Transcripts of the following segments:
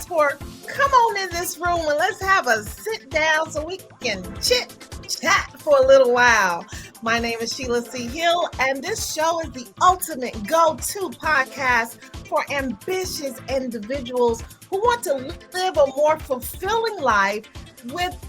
for come on in this room and let's have a sit down so we can chit chat for a little while. My name is Sheila C. Hill, and this show is the ultimate go-to podcast for ambitious individuals who want to live a more fulfilling life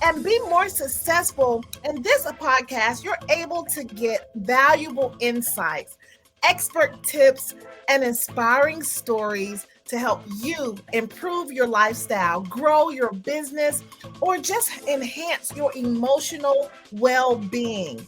and be more successful. In this podcast, you're able to get valuable insights, expert tips, and inspiring stories to help you improve your lifestyle, grow your business, or just enhance your emotional well-being.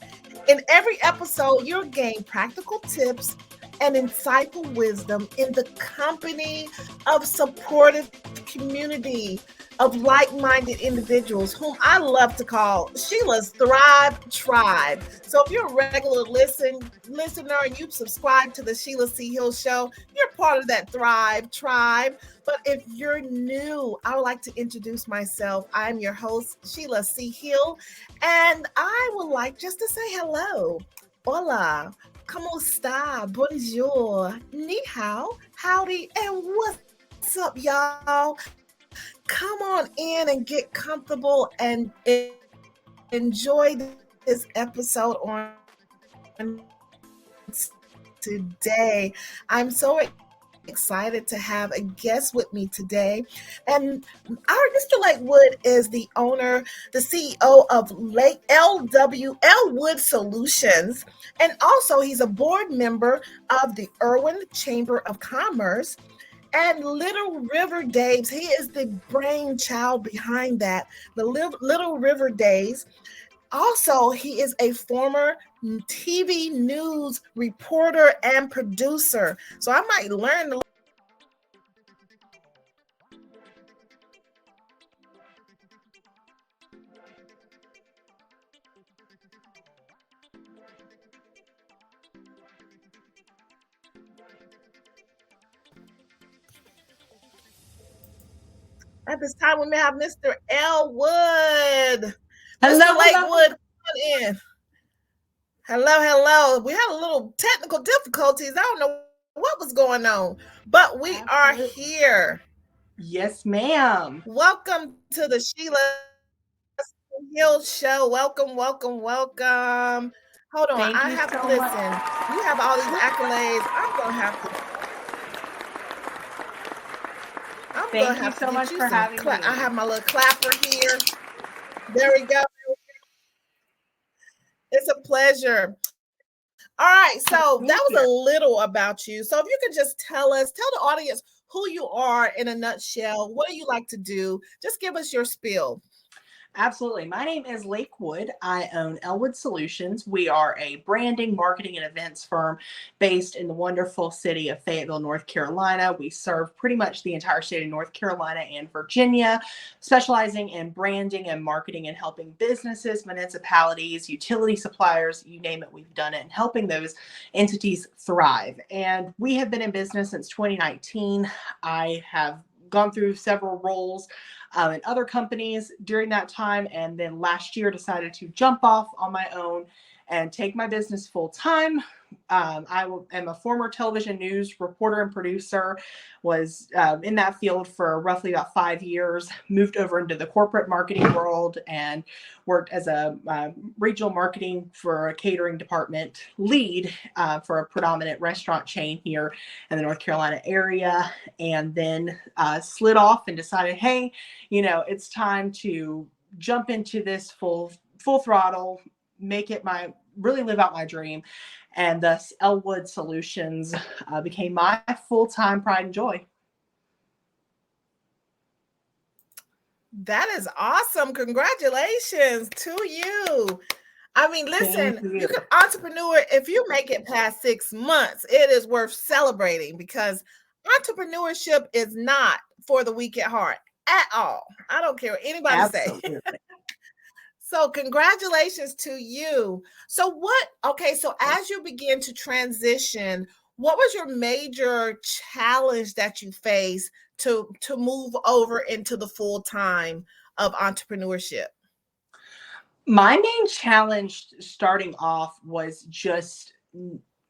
In every episode, you'll gain practical tips and insightful wisdom in the company of supportive community of like-minded individuals whom I love to call Sheila's Thrive Tribe. So if you're a regular listener and you subscribe to the Sheila C. Hill Show, you're part of that Thrive Tribe. But if you're new, I would like to introduce myself. I'm your host, Sheila C. Hill, and I would like just to say hello. Hola, ¿cómo está? Bonjour, ni hao, howdy, and what's up, y'all? Come on in and get comfortable and enjoy this episode on today. I'm so excited to have a guest with me today. And Mr. LWood is the owner, the CEO of LWood Solutions. And also he's a board member of the Irwin Chamber of Commerce. And Little River Days, he is the brainchild behind that, the Little River Days. Also, he is a former TV news reporter and producer. So I might learn at this time, we may have Mr. LWood. Mr. LWood, come on in. Hello. We had a little technical difficulties. I don't know what was going on, but we are here. Yes, ma'am. Welcome to the Sheila Hill Show. Welcome. Hold on. I have to listen. You have all these accolades. I'm going to have to. Thank you so much for having me. I have my little clapper here. There we go. It's a pleasure. All right. So that was a little about you. So if you could just tell the audience who you are in a nutshell. What do you like to do? Just give us your spiel. Absolutely. My name is LWood. I own LWood Solutions. We are a branding, marketing, and events firm based in the wonderful city of Fayetteville, North Carolina. We serve pretty much the entire state of North Carolina and Virginia, specializing in branding and marketing and helping businesses, municipalities, utility suppliers, you name it, we've done it, and helping those entities thrive. And we have been in business since 2019. I have gone through several roles in other companies during that time, and then last year decided to jump off on my own and take my business full time. I am a former television news reporter and producer, was in that field for roughly about 5 years, moved over into the corporate marketing world and worked as a regional marketing for a catering department lead for a predominant restaurant chain here in the North Carolina area, and then slid off and decided, hey, it's time to jump into this full throttle, really live out my dream. And thus LWood Solutions became my full-time pride and joy. That is awesome. Congratulations to you. I mean, listen, you can entrepreneur, if you make it past 6 months, it is worth celebrating because entrepreneurship is not for the weak at heart at all. I don't care what anybody say. So congratulations to you. So as you begin to transition, what was your major challenge that you faced to move over into the full time of entrepreneurship? My main challenge starting off was just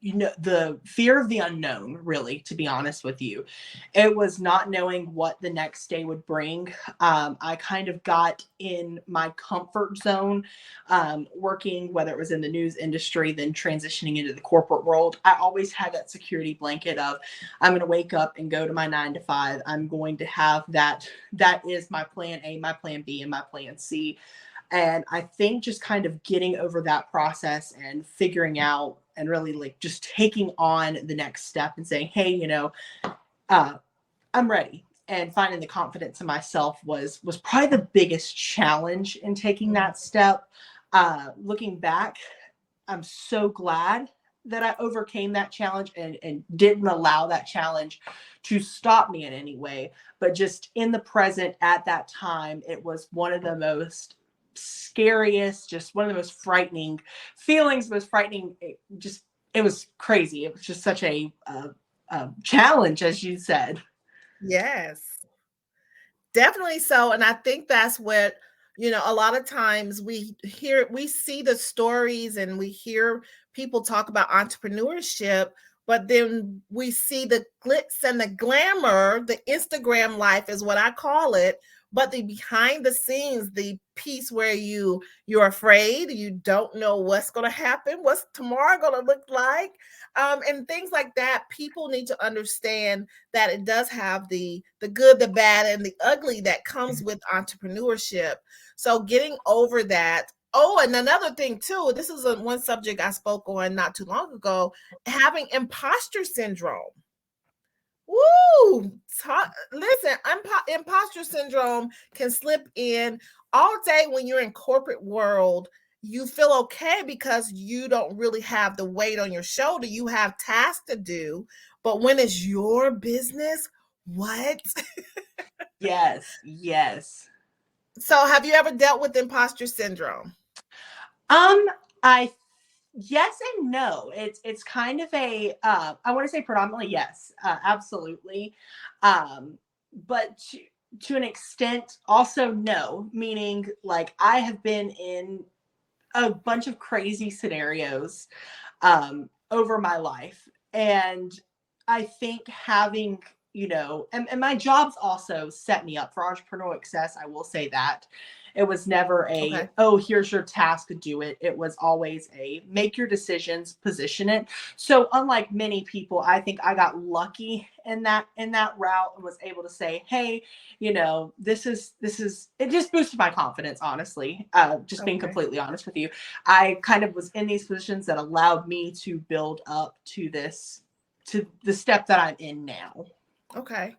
the fear of the unknown, really, to be honest with you. It was not knowing what the next day would bring. I kind of got in my comfort zone, working, whether it was in the news industry, then transitioning into the corporate world. I always had that security blanket of, I'm going to wake up and go to my 9 to 5. I'm going to have that. That is my plan A, my plan B, and my plan C. And I think just kind of getting over that process and figuring out and really like just taking on the next step and saying, hey, I'm ready, and finding the confidence in myself was probably the biggest challenge in taking that step. Looking back, I'm so glad that I overcame that challenge and didn't allow that challenge to stop me in any way. But just in the present at that time, it was one of the most scariest, just one of the most frightening feelings, most frightening. It was crazy. It was just such a challenge, as you said. Yes, definitely so. And I think that's what, a lot of times we see the stories and we hear people talk about entrepreneurship, but then we see the glitz and the glamour, the Instagram life is what I call it, but the behind the scenes, the piece where you're afraid, you don't know what's going to happen, what's tomorrow going to look like, and things like that. People need to understand that it does have the good, the bad, and the ugly that comes with entrepreneurship. So getting over that. Oh, and another thing too, this is one subject I spoke on not too long ago, having imposter syndrome. Woo! Listen, imposter syndrome can slip in all day when you're in corporate world. You feel okay because you don't really have the weight on your shoulder. You have tasks to do, but when it's your business, what? Yes, yes. So, have you ever dealt with imposter syndrome? Um, I Yes and no. It's kind of a I want to say predominantly yes, absolutely. But to an extent also no, meaning like I have been in a bunch of crazy scenarios over my life. And I think having, and my jobs also set me up for entrepreneurial success. I will say that. It was never a, Okay. oh, here's your task, do it. It was always a make your decisions, position it. So unlike many people, I think I got lucky in that route and was able to say, hey, this is it just boosted my confidence, honestly. Just being Okay. completely honest with you. I kind of was in these positions that allowed me to build up to the step that I'm in now. Okay.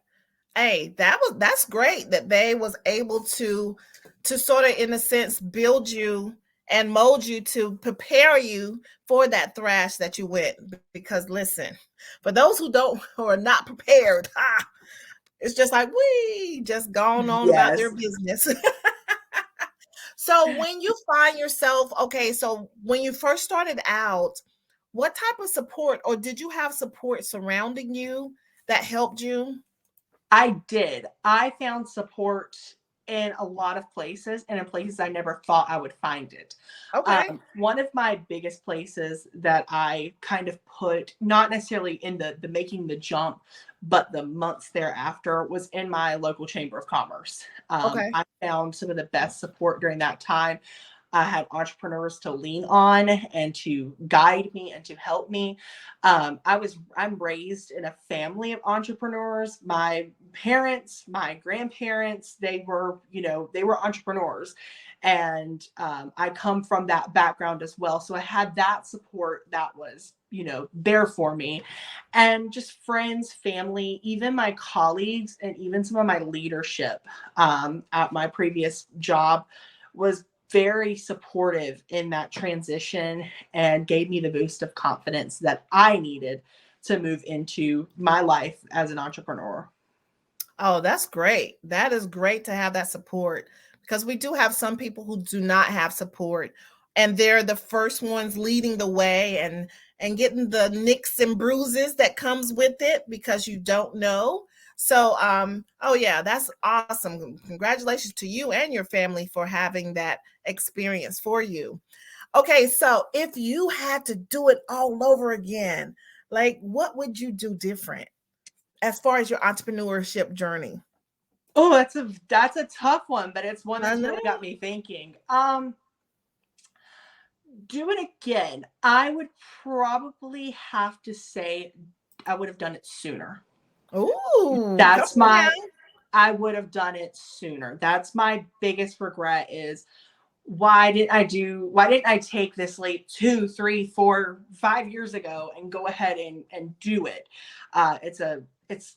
Hey, that's great that they was able to sort of, in a sense, build you and mold you to prepare you for that thrash that you went. Because listen, for those who don't who are not prepared, it's just like we just gone on about their Yes. business. So when you find yourself, okay, so when you first started out, what type of support, or did you have support surrounding you that helped you? I did. I found support in a lot of places and in places I never thought I would find it. Okay. One of my biggest places that I kind of put, not necessarily in the making the jump, but the months thereafter, was in my local chamber of commerce. Okay. I found some of the best support during that time. I had entrepreneurs to lean on and to guide me and to help me. I'm raised in a family of entrepreneurs. My parents, my grandparents, they were entrepreneurs, and I come from that background as well. So I had that support that was there for me, and just friends, family, even my colleagues, and even some of my leadership at my previous job was very supportive in that transition and gave me the boost of confidence that I needed to move into my life as an entrepreneur. Oh, that's great. That is great to have that support, because we do have some people who do not have support, and they're the first ones leading the way and getting the nicks and bruises that comes with it because you don't know. So oh yeah, that's awesome. Congratulations to you and your family for having that experience for you. Okay, so if you had to do it all over again, like what would you do different as far as your entrepreneurship journey? Oh, that's a tough one, but it's one I that's know. really got me thinking. Do it again. I would probably have to say I would have done it sooner. Ooh, come That's on my now. I would have done it sooner. That's my biggest regret is why didn't I take this leap 2, 3, 4, 5 years ago and go ahead and do it? It's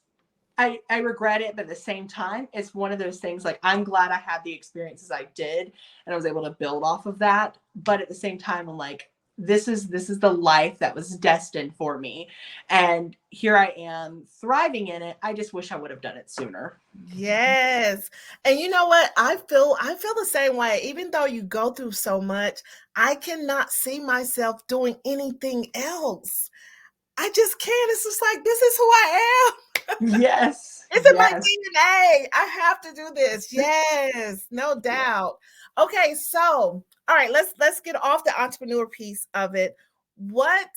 I regret it, but at the same time, it's one of those things like I'm glad I had the experiences I did and I was able to build off of that. But at the same time, I'm like, this is the life that was destined for me. And here I am thriving in it. I just wish I would have done it sooner. Yes. And you know what? I feel the same way. Even though you go through so much, I cannot see myself doing anything else. I just can't. It's just like this is who I am. Yes. It's in my Yes. DNA. I have to do this. Yes, no doubt. Okay, so all right, let's get off the entrepreneur piece of it. What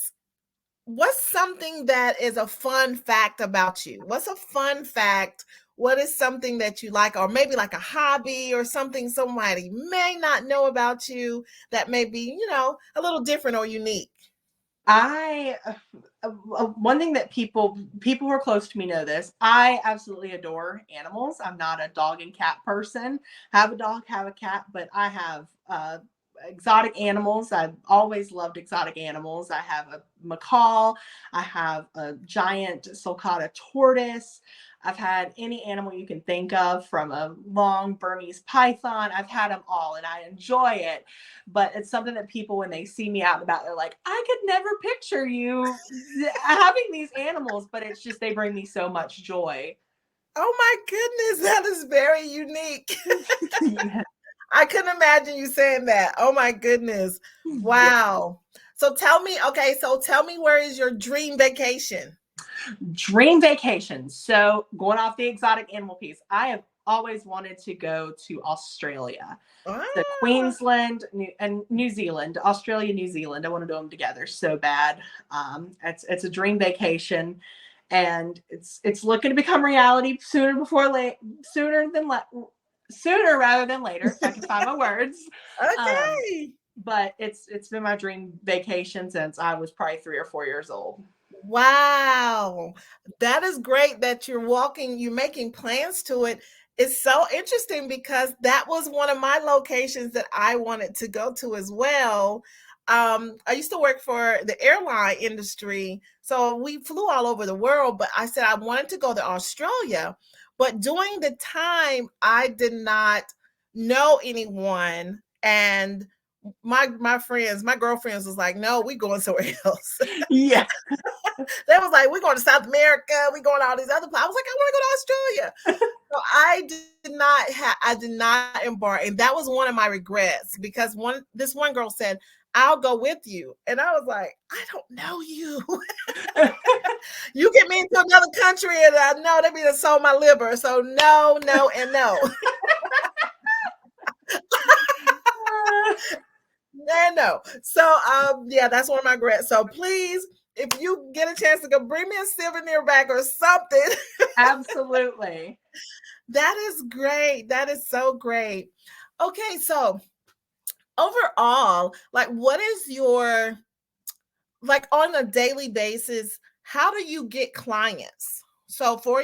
what's something that is a fun fact about you? What's a fun fact? What is something that you like, or maybe like a hobby or something somebody may not know about you that may be, a little different or unique? I one thing that people who are close to me know this. I absolutely adore animals. I'm not a dog and cat person. Have a dog, have a cat, but I have exotic animals. I've always loved exotic animals. I have a macaw. I have a giant sulcata tortoise. I've had any animal you can think of, from a long Burmese python. I've had them all and I enjoy it. But it's something that people, when they see me out and about, they're like, I could never picture you having these animals, but it's just they bring me so much joy. Oh my goodness, that is very unique. Yeah. I couldn't imagine you saying that. Oh my goodness. Yeah. Wow. So tell me where is your dream vacation? Dream vacation. So going off the exotic animal piece, I have always wanted to go to Australia. So Ah, Queensland and New Zealand, Australia, New Zealand. I want to do them together so bad. It's a dream vacation, and it's looking to become reality sooner rather than later, if I can find my words. Um, okay. but it's been my dream vacation since I was probably 3 or 4 years old. Wow. That is great that you're making plans to it. It's so interesting because that was one of my locations that I wanted to go to as well. I used to work for the airline industry, so we flew all over the world, but I said I wanted to go to Australia. But during the time, I did not know anyone, and my girlfriends was like, "No, we going somewhere else." Yeah. They was like, "We're going to South America. We're going to all these other places." I was like, "I want to go to Australia." So I did not embark, and that was one of my regrets because this one girl said, "I'll go with you," and I was like, "I don't know you. You get me into another country, and I know they be to sold my liver. So no, no, and no, and no." So yeah, that's one of my regrets. So please, if you get a chance to go, bring me a souvenir back or something. Absolutely. That is great. That is so great. Okay, so overall, like what is your like on a daily basis, how do you get clients? So for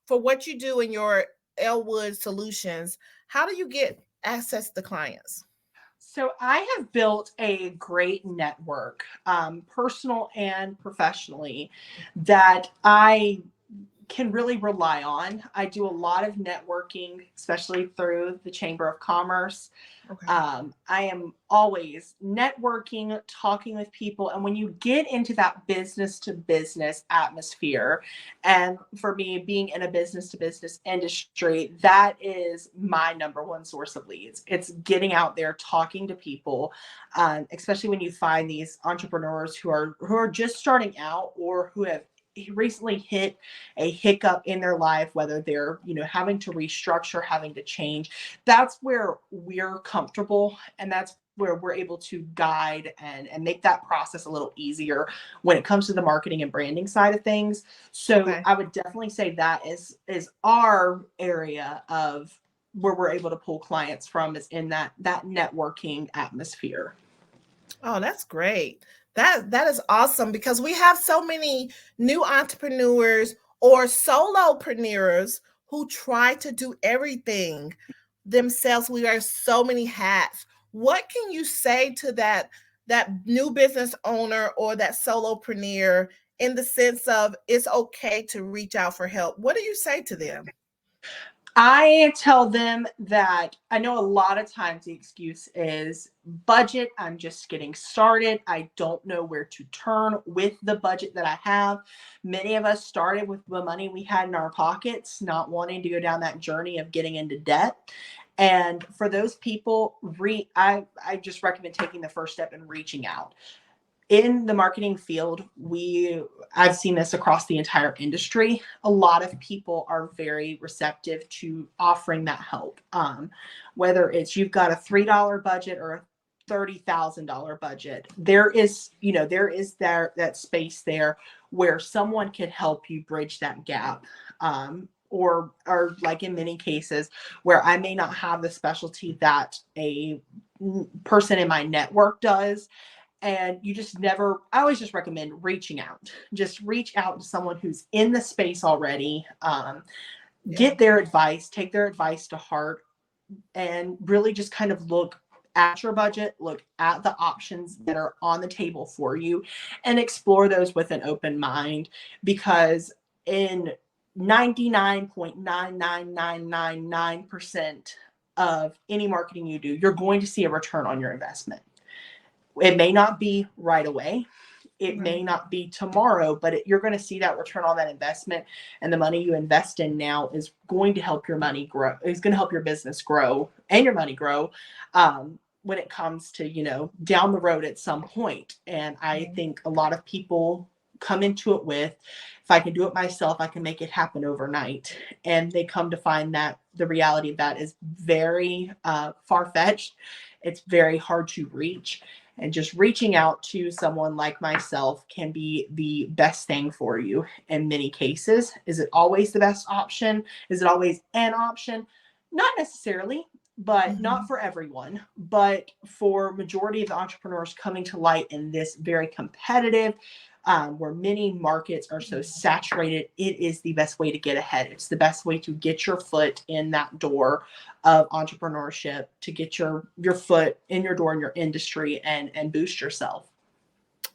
what you do in your LWood Solutions, how do you get access to clients? So I have built a great network, personal and professionally, that I can really rely on. I do a lot of networking, especially through the Chamber of Commerce. Okay. I am always networking, talking with people. And when you get into that business to business atmosphere, and for me, being in a business to business industry, that is my number one source of leads. It's getting out there, talking to people, especially when you find these entrepreneurs who are just starting out or who have recently hit a hiccup in their life, whether they're having to restructure, having to change. That's where we're comfortable, and that's where we're able to guide and make that process a little easier when it comes to the marketing and branding side of things. So Okay. I would definitely say that is our area of where we're able to pull clients from, is in that networking atmosphere. Oh, that's great. That is awesome because we have so many new entrepreneurs or solopreneurs who try to do everything themselves. We wear so many hats. What can you say to that new business owner or that solopreneur in the sense of it's okay to reach out for help? What do you say to them? I tell them that I know a lot of times the excuse is budget. I'm just getting started. I don't know where to turn with the budget that I have. Many of us started with the money we had in our pockets, not wanting to go down that journey of getting into debt. And for those people, I just recommend taking the first step and reaching out. In the marketing field, I've seen this across the entire industry. A lot of people are very receptive to offering that help. Whether it's you've got a $3 budget or a $30,000 budget, there is that space there where someone can help you bridge that gap. Or like in many cases where I may not have the specialty that a person in my network does, and you just never, I always just recommend reaching out. Just reach out to someone who's in the space already. Yeah. Get their advice, take their advice to heart, and really just kind of look at your budget, look at the options that are on the table for you, and explore those with an open mind. Because in 99.99999% of any marketing you do, you're going to see a return on your investment. It may not be right away. It may Right. not be tomorrow, but you're going to see that return on that investment. And the money you invest in now is going to help your money grow. It's going to help your business grow and your money grow, when it comes to, down the road at some point. And I Mhm. think a lot of people come into it with, if I can do it myself, I can make it happen overnight. And they come to find that the reality of that is very far fetched. It's very hard to reach, and just reaching out to someone like myself can be the best thing for you in many cases. Is it always the best option? Is it always an option? Not necessarily, but not Mhm. for everyone. But for majority of the entrepreneurs coming to light in this very competitive, where many markets are so saturated, it is the best way to get ahead. It's the best way to get your foot in that door of entrepreneurship, to get your foot in your door in your industry and boost yourself.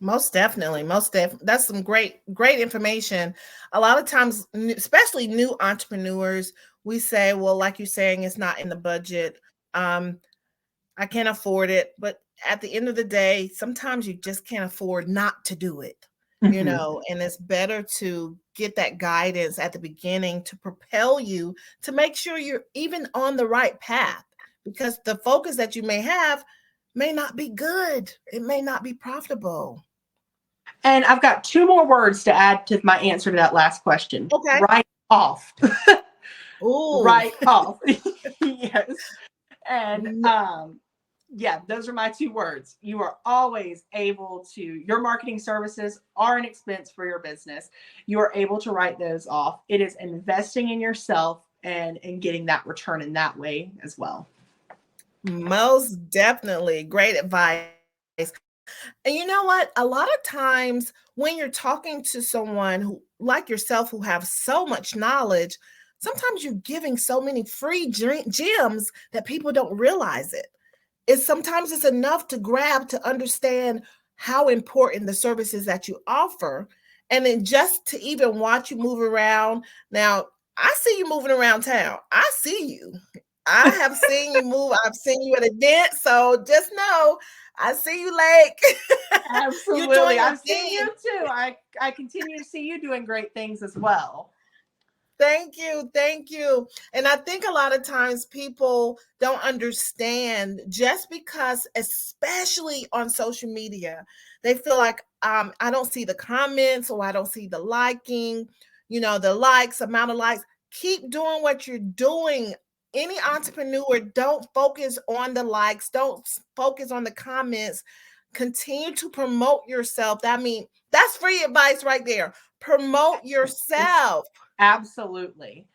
Most definitely, that's some great information. A lot of times, especially new entrepreneurs, we say, well, like you're saying, it's not in the budget. Um, I can't afford it. But at the end of the day, sometimes you just can't afford not to do it, Mhm. and it's better to get that guidance at the beginning to propel you to make sure you're even on the right path, because the focus that you may have may not be good. It may not be profitable. And I've got two more words to add to my answer to that last question. Okay. Write off. Ooh. Write off. Yes. And yeah, those are my two words. You are always able to, your marketing services are an expense for your business. You are able to write those off. It is investing in yourself and getting that return in that way as well. Most definitely. Great advice. And you know what? A lot of times when you're talking to someone who, like yourself, who have so much knowledge, sometimes you're giving so many free gems that people don't realize it. Sometimes it's enough to grab to understand how important the services that you offer. And then just to even watch you move around. Now, I see you moving around town. I see you. I have seen you move. I've seen you at a dance. So just know I see you, Lake. You're Absolutely. doing your I've seen thing. you too. I continue to see you doing great things as well. Thank you. Thank you. And I think a lot of times people don't understand, just because, especially on social media, they feel like I don't see the comments or I don't see the liking, the likes, amount of likes. Keep doing what you're doing any entrepreneur, don't focus on the likes, don't focus on the comments. Continue to promote yourself. That's free advice right there. Promote yourself. Absolutely.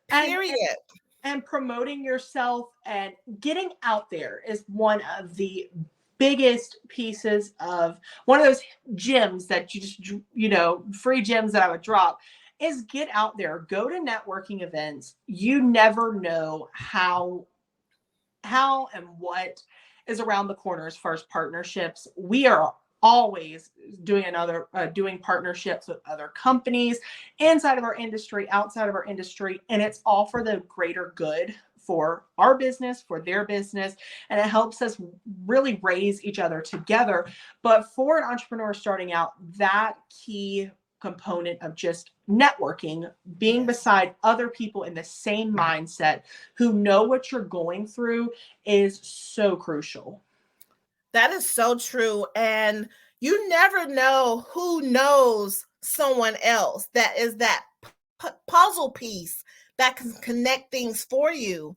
Period. And promoting yourself and getting out there is one of the biggest pieces of one of those gems that you just, free gems that I would drop is get out there, go to networking events. You never know how and what is around the corner as far as partnerships. We are always doing partnerships with other companies inside of our industry, outside of our industry, and it's all for the greater good for our business, for their business, and it helps us really raise each other together. But for an entrepreneur starting out, that key component of just networking, being beside other people in the same mindset who know what you're going through is so crucial. That is so true. And you never know who knows someone else that is that puzzle piece that can connect things for you.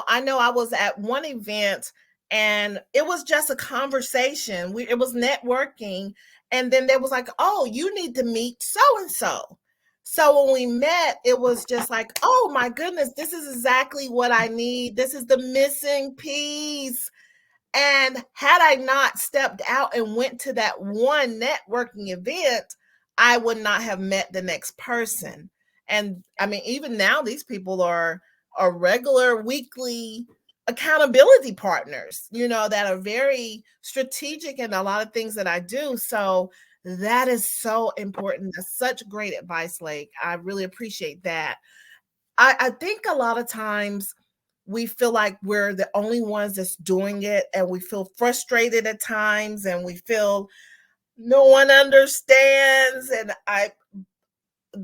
I know I was at one event and it was just a conversation. It was networking. And then there was like, oh, you need to meet so and so. So when we met, it was just like, oh my goodness, this is exactly what I need. This is the missing piece. And had I not stepped out and went to that one networking event, I would not have met the next person. And I mean, even now, these people are regular weekly accountability partners, that are very strategic in a lot of things that I do. So that is so important. That's such great advice, Lake. I really appreciate that. I think a lot of times we feel like we're the only ones that's doing it, and we feel frustrated at times, and we feel no one understands. And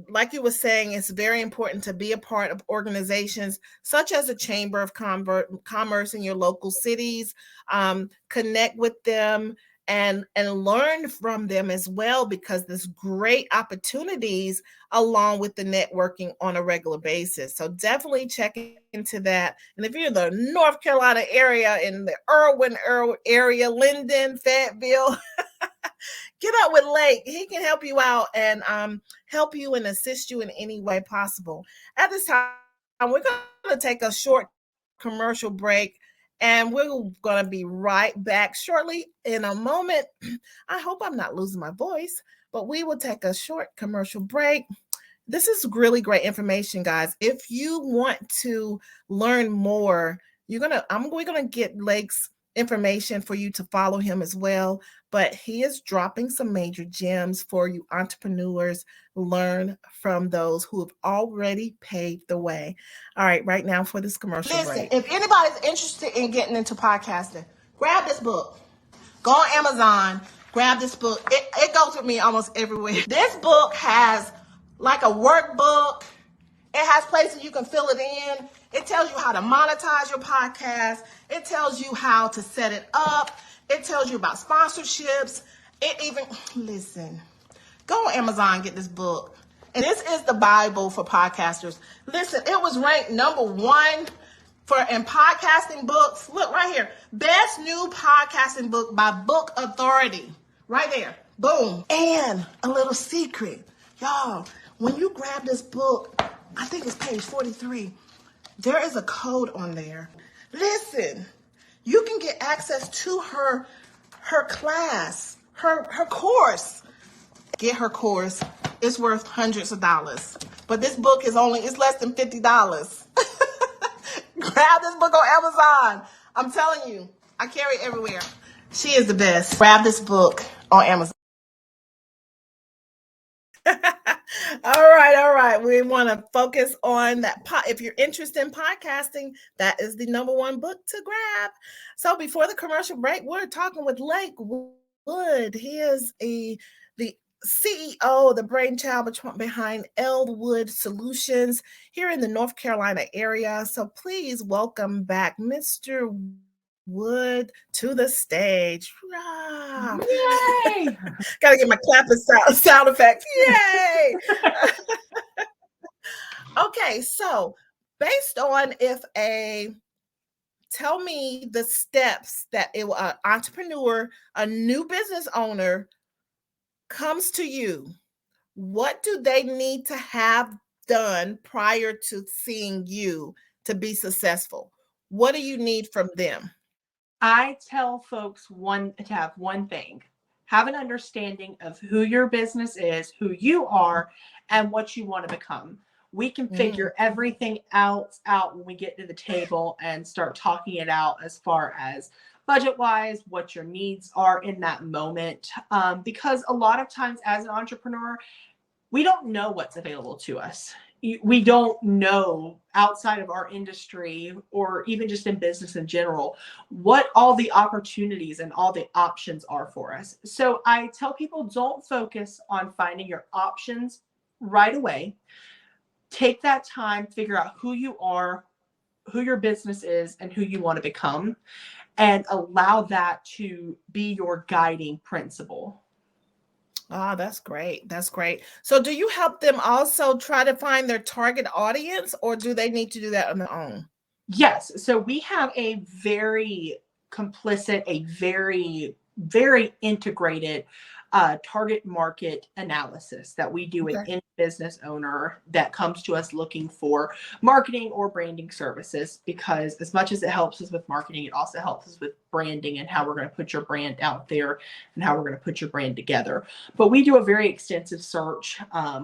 like you were saying, it's very important to be a part of organizations such as a Chamber of Commerce in your local cities. Connect with them and learn from them as well, because there's great opportunities along with the networking on a regular basis. So definitely check into that. And if you're in the North Carolina area, in the Irwin area, Linden, Fayetteville, get up with Lake. He can help you out and help you and assist you in any way possible. At this time, we're going to take a short commercial break, and we're going to be right back shortly in a moment. I hope I'm not losing my voice, but we will take a short commercial break. This is really great information, guys. If you want to learn more, we're going to get Lake's information for you to follow him as well. But he is dropping some major gems for you entrepreneurs. Learn from those who have already paved the way. All right, right now for this commercial break. If anybody's interested in getting into podcasting, grab this book. Go on Amazon, grab this book. It goes with me almost everywhere. This book has like a workbook. It has places you can fill it in. It tells you how to monetize your podcast. It tells you how to set it up. It tells you about sponsorships. Listen, go on Amazon, get this book. And this is the Bible for podcasters. Listen, it was ranked number 1 in podcasting books. Look right here. Best new podcasting book by Book Authority. Right there. Boom. And a little secret. Y'all, when you grab this book, I think it's page 43. There is a code on there. Listen, you can get access to her class, her course. Get her course. It's worth hundreds of dollars. But this book it's less than $50. Grab this book on Amazon. I'm telling you, I carry it everywhere. She is the best. Grab this book on Amazon. All right. We want to focus on that. If you're interested in podcasting, that is the number 1 book to grab. So before the commercial break, we're talking with Lake Wood. He is the CEO, the brainchild behind LWood Solutions here in the North Carolina area. So please welcome back Mr. Wood to the stage. Yay! Gotta get my clapping sound effects. Yay! Okay, so based on tell me the steps that an entrepreneur, a new business owner comes to you. What do they need to have done prior to seeing you to be successful? What do you need from them? I tell folks to have one thing. Have an understanding of who your business is, who you are, and what you want to become. We can Mm. figure everything out when we get to the table and start talking it out as far as budget wise, what your needs are in that moment. Because a lot of times as an entrepreneur, we don't know what's available to us. We don't know outside of our industry or even just in business in general what all the opportunities and all the options are for us. So I tell people, don't focus on finding your options right away. Take that time, figure out who you are, who your business is, and who you want to become, and allow that to be your guiding principle. Ah, that's great. That's great. So do you help them also try to find their target audience, or do they need to do that on their own? Yes. So we have a very complicit, a very, very integrated target market analysis that we do with Okay. any business owner that comes to us looking for marketing or branding services. Because as much as it helps us with marketing, it also helps us with branding and how we're going to put your brand out there and how we're going to put your brand together. But we do a very extensive search.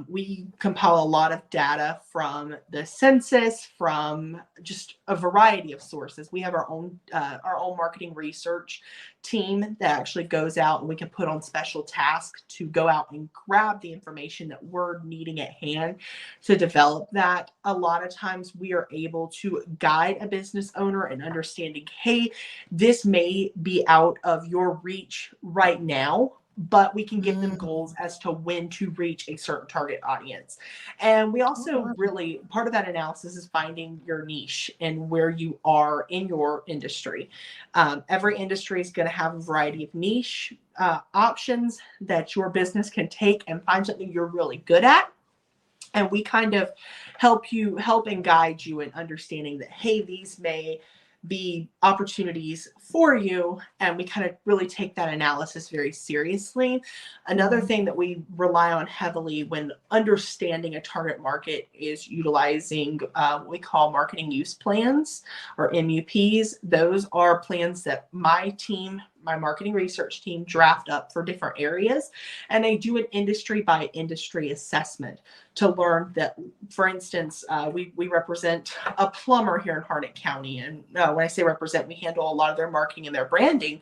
We compile a lot of data from the census, from just a variety of sources. We have our own marketing research team that actually goes out, and we can put on special tasks to go out and grab the information that we're needing at hand to develop that. A lot of times we are able to guide a business owner in understanding, hey, this may be out of your reach right now, but we can give them Mm. goals as to when to reach a certain target audience. And we Oh, also wow. really, part of that analysis is finding your niche and where you are in your industry. Every industry is going to have a variety of niche options that your business can take and find something you're really good at. And we kind of help and guide you in understanding that, hey, these may be opportunities for you. And we kind of really take that analysis very seriously. Another Mhm. thing that we rely on heavily when understanding a target market is utilizing what we call marketing use plans, or MUPs. Those are plans that my marketing research team, draft up for different areas. And they do an industry by industry assessment to learn that, for instance, we represent a plumber here in Harnett County. And when I say represent, we handle a lot of their marketing and their branding.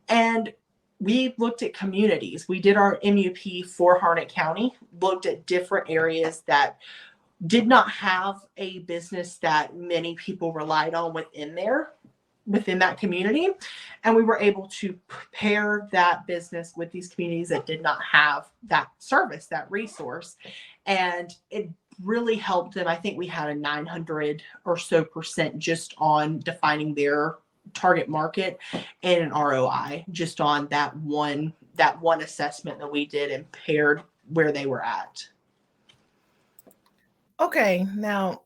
And we looked at communities. We did our MUP for Harnett County, looked at different areas that did not have a business that many people relied on within that community. And we were able to pair that business with these communities that did not have that service, that resource. And it really helped them. I think we had a 900 or so percent just on defining their target market and an ROI just on that one assessment that we did and paired where they were at. Okay, now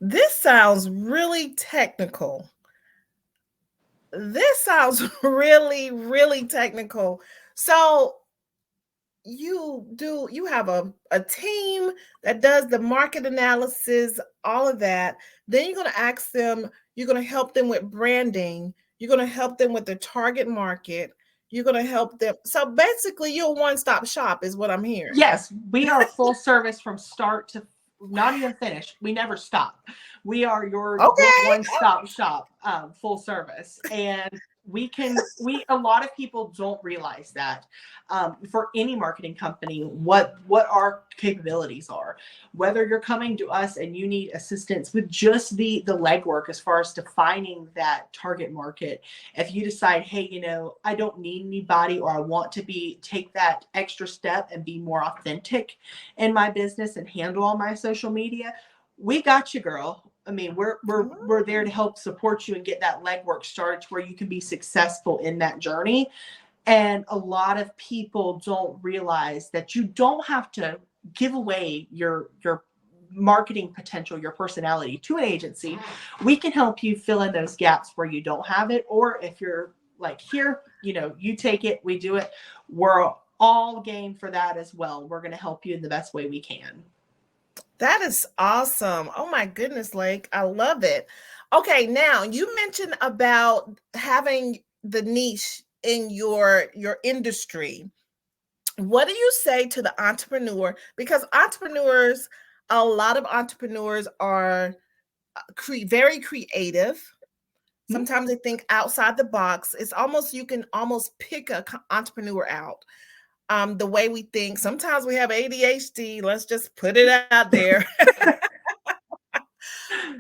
this sounds really technical. This sounds really, really technical. So you have a team that does the market analysis, all of that. Then you're going to ask them, you're going to help them with branding, you're going to help them with the target market, you're going to help them. So basically, you're a one-stop shop, is what I'm hearing. Yes, we are full service from start to not even finished. We never stop. We are your Okay. one-stop shop, full service. And a lot of people don't realize that for any marketing company, what our capabilities are. Whether you're coming to us and you need assistance with just the legwork as far as defining that target market, if you decide, hey, I don't need anybody, or I want to take that extra step and be more authentic in my business and handle all my social media, we got you, girl. I mean, we're there to help support you and get that legwork started to where you can be successful in that journey. And a lot of people don't realize that you don't have to give away your marketing potential, your personality to an agency, we can help you fill in those gaps where you don't have it. Or if you're like, here, you take it, we do it. We're all game for that as well. We're going to help you in the best way we can. That is awesome. Oh my goodness, Lake. I love it. Okay, now you mentioned about having the niche in your industry. What do you say to the entrepreneur? Because a lot of entrepreneurs are very creative. Sometimes they think outside the box. It's almost, you can almost pick an entrepreneur out. The way we think. Sometimes we have ADHD. Let's just put it out there.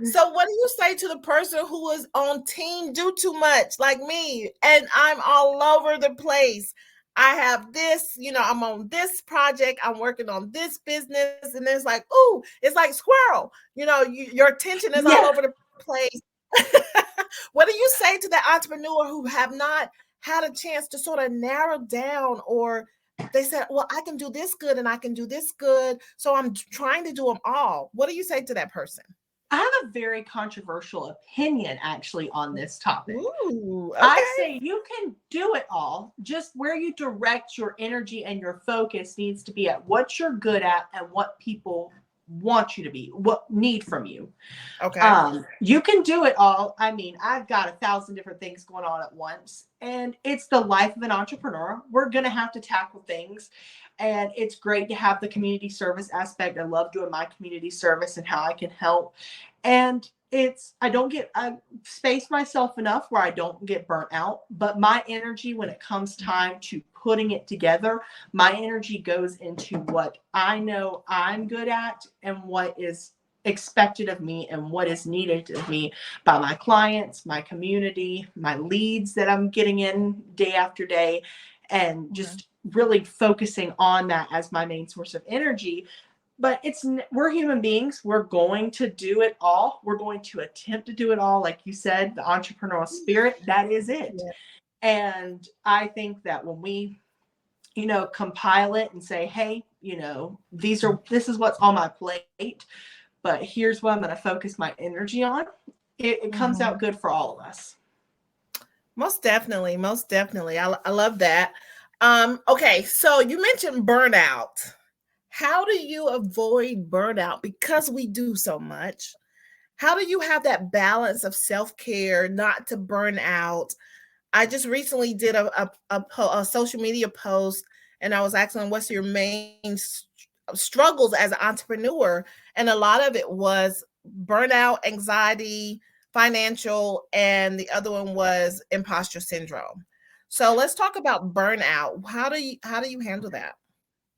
So what do you say to the person who is on team do too much, like me, and I'm all over the place? I have this, I'm on this project, I'm working on this business, and it's like, ooh, it's like squirrel. Your attention is all over the place. What do you say to the entrepreneur who have not had a chance to sort of narrow down, or they said, well, I can do this good and I can do this good, so I'm trying to do them all? What do you say to that person? I have a very controversial opinion actually on this topic. Ooh, okay. I say you can do it all. Just where you direct your energy and your focus needs to be at what you're good at and what people want you to be, what need from you. Okay. You can do it all. I mean, I've got 1,000 different things going on at once, and it's the life of an entrepreneur. We're going to have to tackle things, and it's great to have the community service aspect. I love doing my community service and how I can help. And I space myself enough where I don't get burnt out, but my energy, when it comes time to putting it together, my energy goes into what I know I'm good at and what is expected of me and what is needed of me by my clients, my community, my leads that I'm getting in day after day, and just really focusing on that as my main source of energy. But we're human beings. We're going to do it all. We're going to attempt to do it all. Like you said, the entrepreneurial spirit, that is it. Yeah. And I think that when we, compile it and say, hey, this is what's on my plate, but here's what I'm going to focus my energy on, it comes out good for all of us. Most definitely. Most definitely. I love that. Okay. So you mentioned burnout. How do you avoid burnout? Because we do so much. How do you have that balance of self-care, not to burn out? I just recently did a social media post, and I was asking, what's your main struggles as an entrepreneur? And a lot of it was burnout, anxiety, financial, and the other one was imposter syndrome. So let's talk about burnout. How do you handle that?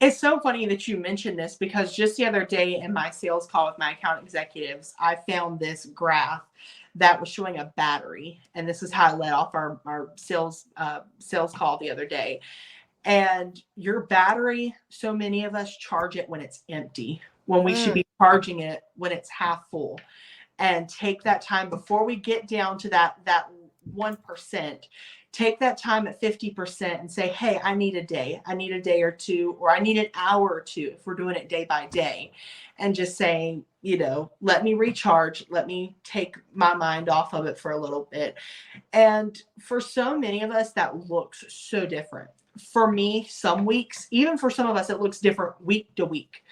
It's so funny that you mentioned this, because just the other day in my sales call with my account executives, I found this graph that was showing a battery. And this is how I led off our sales call the other day. And your battery, so many of us charge it when it's empty, when we should be charging it when it's half full. And take that time before we get down to that 1%. Take that time at 50% and say, hey, I need a day or two, or I need an hour or two if we're doing it day by day. And just saying, let me recharge, let me take my mind off of it for a little bit. And for so many of us, that looks so different. For me, some weeks, even for some of us, it looks different week to week.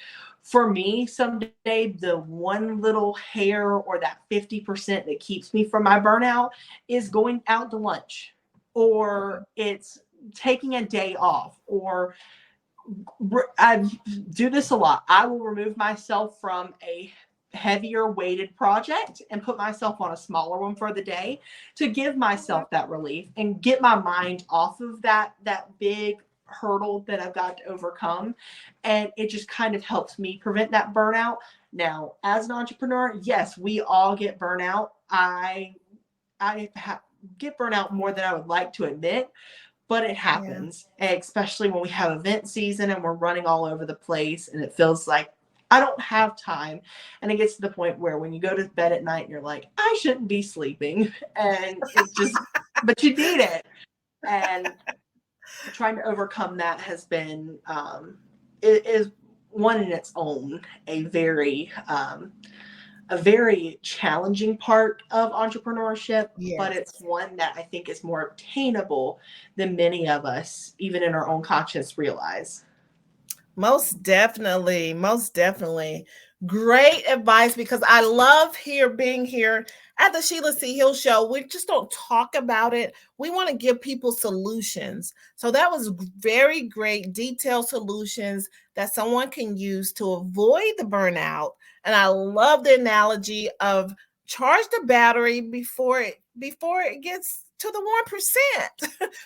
For me, someday, the one little hair or that 50% that keeps me from my burnout is going out to lunch, or it's taking a day off, or I do this a lot. I will remove myself from a heavier weighted project and put myself on a smaller one for the day to give myself that relief and get my mind off of that big hurdle that I've got to overcome. And it just kind of helps me prevent that burnout. Now, as an entrepreneur, yes, we all get burnout. I get burnout more than I would like to admit, but it happens, especially when we have event season and we're running all over the place and it feels like I don't have time. And it gets to the point where when you go to bed at night and you're like, I shouldn't be sleeping. And it's just, but you need it. And trying to overcome that has been, it is one in its own a very challenging part of entrepreneurship, but Yes. it's one that I think is more obtainable than many of us, even in our own conscience, realize. Most definitely. Most definitely. Great advice because I love being here at the Sheila C. Hill Show. We just don't talk about it. We want to give people solutions. So that was very great, detailed solutions that someone can use to avoid the burnout. And I love the analogy of charge the battery before it gets to the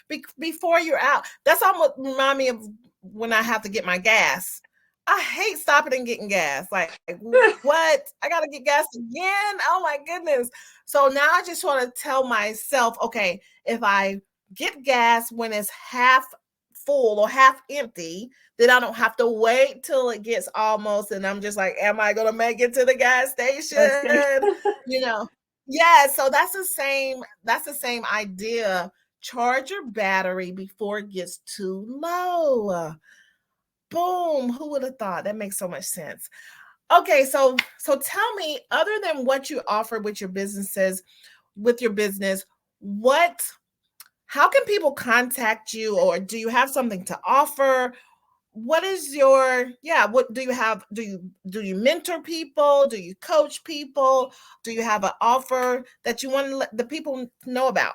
1%, before you're out. That's almost remind me of when I have to get my gas. I hate stopping and getting gas. Like, what? I got to get gas again? Oh my goodness. So now I just want to tell myself, okay, if I get gas when it's half full or half empty, then I don't have to wait till it gets almost. And I'm just like, am I going to make it to the gas station? You know, yeah. So that's the same idea. Charge your battery before it gets too low. Boom. Who would have thought? That makes so much sense. Okay, so tell me, other than what you offer with your businesses, with your business, what how can people contact you, or do you have something to offer? What is your what do you have? Do you mentor people? Do you coach people? Do you have an offer that you want to let the people know about?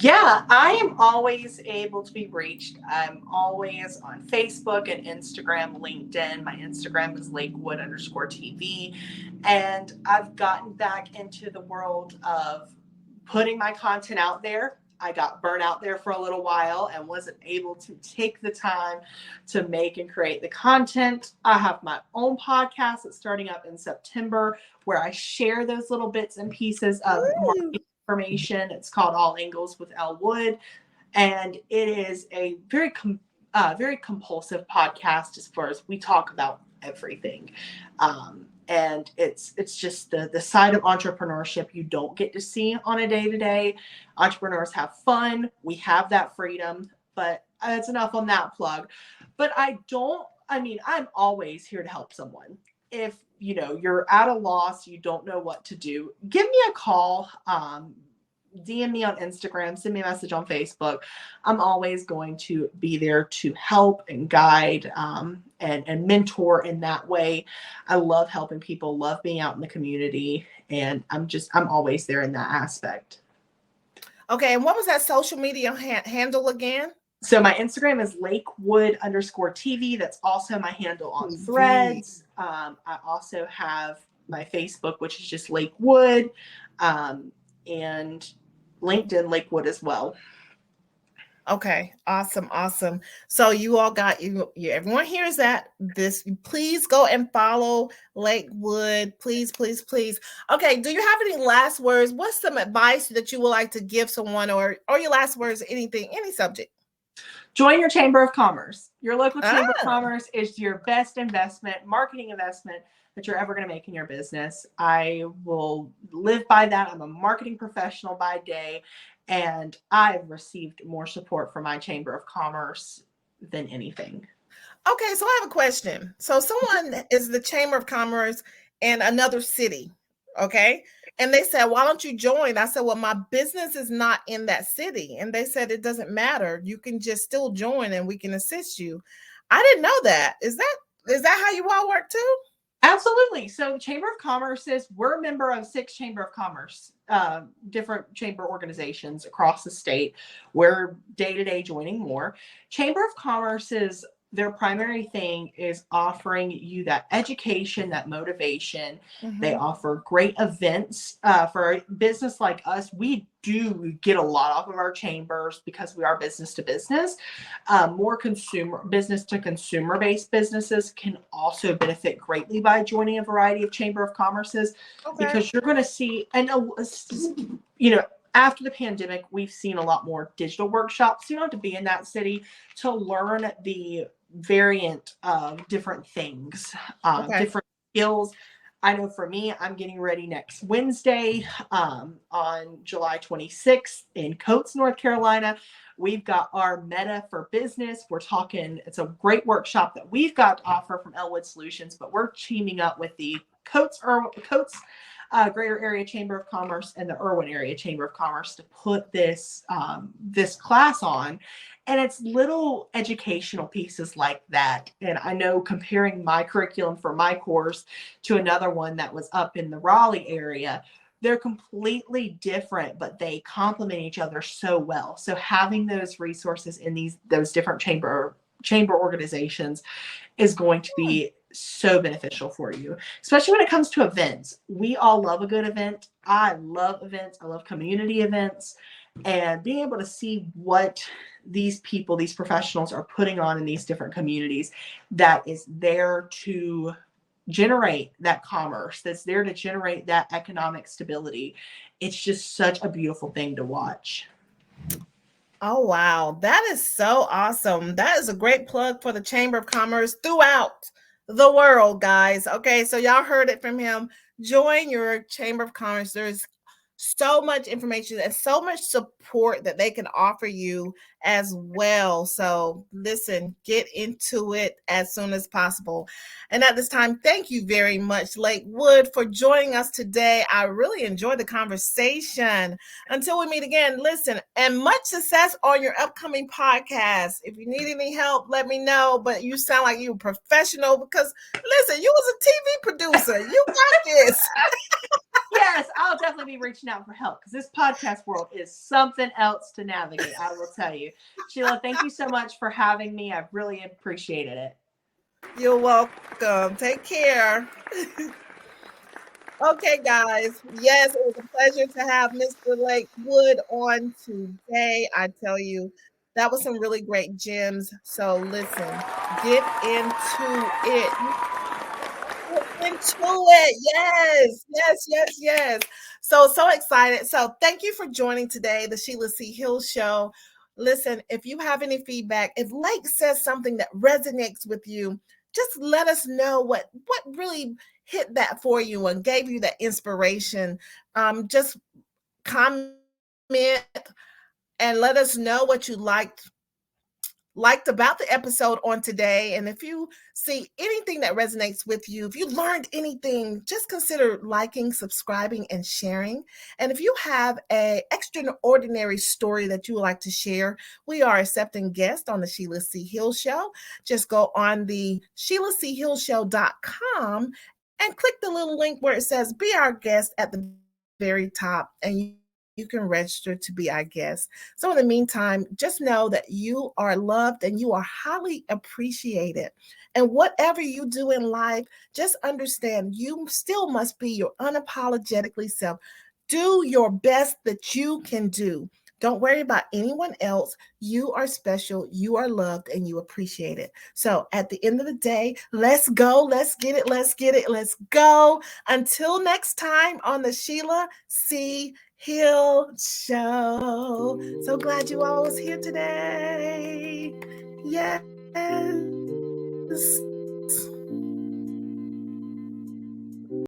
Yeah, I am always able to be reached. I'm always on Facebook and Instagram, LinkedIn. My Instagram is Lakewood_TV. And I've gotten back into the world of putting my content out there. I got burnt out there for a little while and wasn't able to take the time to make and create the content. I have my own podcast that's starting up in September where I share those little bits and pieces of Woo! information. It's called All Angles with LWood, and it is a very compulsive podcast as far as we talk about everything. And it's just the side of entrepreneurship you don't get to see on a day-to-day. Entrepreneurs have fun. We have that freedom, but it's enough on that plug. But I'm always here to help someone. If you're at a loss, you don't know what to do, give me a call. DM me on Instagram, send me a message on Facebook. I'm always going to be there to help and guide and mentor in that way. I love helping people, love being out in the community, and I'm always there in that aspect. Okay, and what was that social media handle again? So my Instagram is Lakewood_TV. That's also my handle on Threads. I also have my Facebook, which is just Lakewood, and LinkedIn Lakewood as well. Okay, awesome. So you all got everyone hears that. Please go and follow Lakewood. Please. Okay, do you have any last words? What's some advice that you would like to give someone, or your last words, anything, any subject? Join your Chamber of Commerce. Your local Chamber of Commerce is your best marketing investment that you're ever going to make in your business. I will live by that. I'm a marketing professional by day, and I've received more support from my Chamber of Commerce than anything. Okay, so I have a question. So someone is the Chamber of Commerce in another city, okay? And they said, why don't you join? I said, well, my business is not in that city. And they said, it doesn't matter. You can just still join and we can assist you. I didn't know that. Is that how you all work too? Absolutely. So Chamber of Commerce we're a member of 6 Chamber of Commerce, different chamber organizations across the state. We're day-to-day joining more. Chamber of Commerce their primary thing is offering you that education, that motivation. Mm-hmm. They offer great events for a business like us. We do get a lot off of our chambers because we are business to business. More business to consumer based businesses can also benefit greatly by joining a variety of Chamber of Commerces, because you're going to see, and after the pandemic, we've seen a lot more digital workshops. You don't have to be in that city to learn the variant of different things, different skills. I know for me, I'm getting ready next Wednesday on July 26th in Coates, North Carolina. We've got our Meta for Business. We're talking, it's a great workshop that we've got to offer from LWood Solutions, but we're teaming up with the Coates Greater Area Chamber of Commerce and the Irwin Area Chamber of Commerce to put this this class on. And it's little educational pieces like that. And I know comparing my curriculum for my course to another one that was up in the Raleigh area, they're completely different, but they complement each other so well. So having those resources in those different chamber organizations is going to be so beneficial for you, especially when it comes to events. We all love a good event. I love events. I love community events, and being able to see what these people, these professionals are putting on in these different communities that is there to generate that commerce, that's there to generate that economic stability. It's just such a beautiful thing to watch. Oh, wow. That is so awesome. That is a great plug for the Chamber of Commerce throughout the world, guys. Okay, so y'all heard it from him. Join your Chamber of Commerce. There's so much information and so much support that they can offer you as well. So listen, get into it as soon as possible. And at this time, thank you very much, LWood, for joining us today. I really enjoyed the conversation. Until we meet again, listen, and much success on your upcoming podcast. If you need any help, let me know. But you sound like you're a professional because, listen, you was a TV producer. You got this. Yes, I'll definitely be reaching out for help because this podcast world is something else to navigate, I will tell you. Sheila, thank you so much for having me. I've really appreciated it. You're welcome. Take care. Okay, guys. Yes, it was a pleasure to have Mr. LWood on today. I tell you, that was some really great gems. So listen, get into it. Into it. Yes, yes, yes, yes. So excited. So thank you for joining today, the Sheila C. Hill Show. Listen, if you have any feedback, if Lake says something that resonates with you, just let us know what really hit that for you and gave you that inspiration. Just comment and let us know what you liked about the episode on today. And if you see anything that resonates with you, if you learned anything, just consider liking, subscribing, and sharing. And if you have an extraordinary story that you would like to share, we are accepting guests on the Sheila C. Hill Show. Just go on the SheilaCHillShow.com and click the little link where it says be our guest at the very top, and you can register to be our guest. So in the meantime, just know that you are loved and you are highly appreciated. And whatever you do in life, just understand you still must be your unapologetically self. Do your best that you can do. Don't worry about anyone else. You are special, you are loved, and you appreciate it. So at the end of the day, let's go. Let's get it. Let's get it. Let's go. Until next time on the Sheila C. Hill Show. So glad you all was here today. Yes.